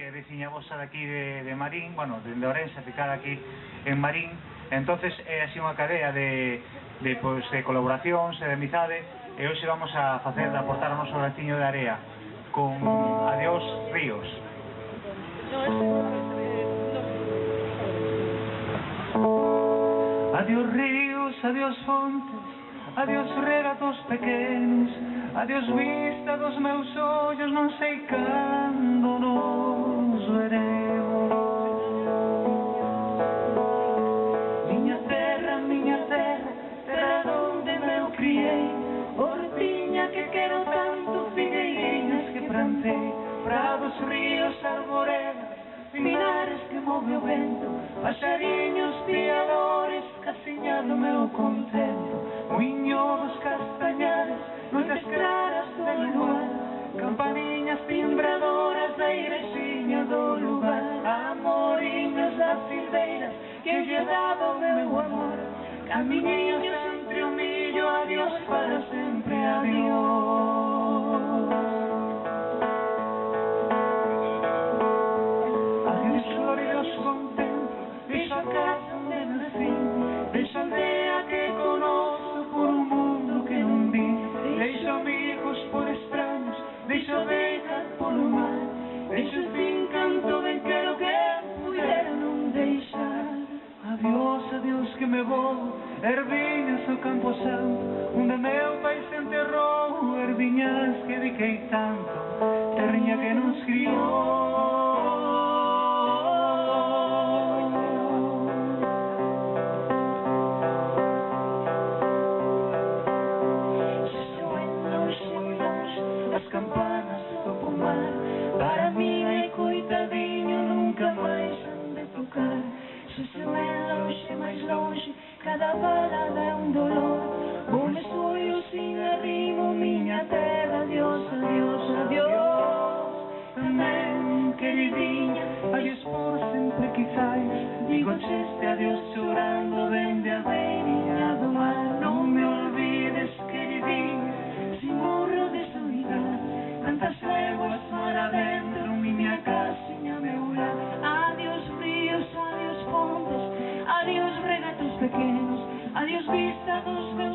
que é veciña vosa daqui de Marín, bueno, de Ourense, ficada aquí en Marín. Entonces é así unha cadea de colaboracións e de amizade, e hoxe vamos a aportar o noso gratiño de area con Adiós Ríos. Adiós ríos, adiós fontes, adiós regatos pequenos, adiós vista dos meus ollos, non sei cando nos veremos. Miña terra donde me criei, hortiña que quero tanto, figueirinhas que plantei, prados, ríos, arboredas, pinares que move o vento, paxariños, piadores, casiña do meu contento, muiño dos castañares, noites claras do luar, campaniñas timbradoras da igrexiña do lugar, amoriños das silveiras que lle daba o meu amor, camiñinhos entre o millo, adiós para sempre, adiós. Adiós floridos contemplo, deixo a casa onde nací, deixo a aldea que conozco por un mundo que non vi, deixo amigos por extraños, deixo veiga polo mar, deixo sin canto ben quero que pudera non deixar. Adiós, adiós que me vou, erviñas ao campo santo, onde meu pai se enterrou, erviñas que dediquei tanto, terriña que nos criou. As campanas do pomar, para mí é coitadiño, nunca máis han de tocar. Se é longe, máis longe, cada balada é un dolor. Vou me soio sin arrimo, miña terra, adiós, adiós, adiós. Tamén, queridinha, adiós por sempre quizais, digo este adiós chorando, dende a beiriña do mar. Non me olvides, queridinha, si morro de soidade, tantas leguas mar adentro, miña casiña, meu lar. Adiós ríos, adiós fontes, adiós regatos pequenos, adiós vista dos meus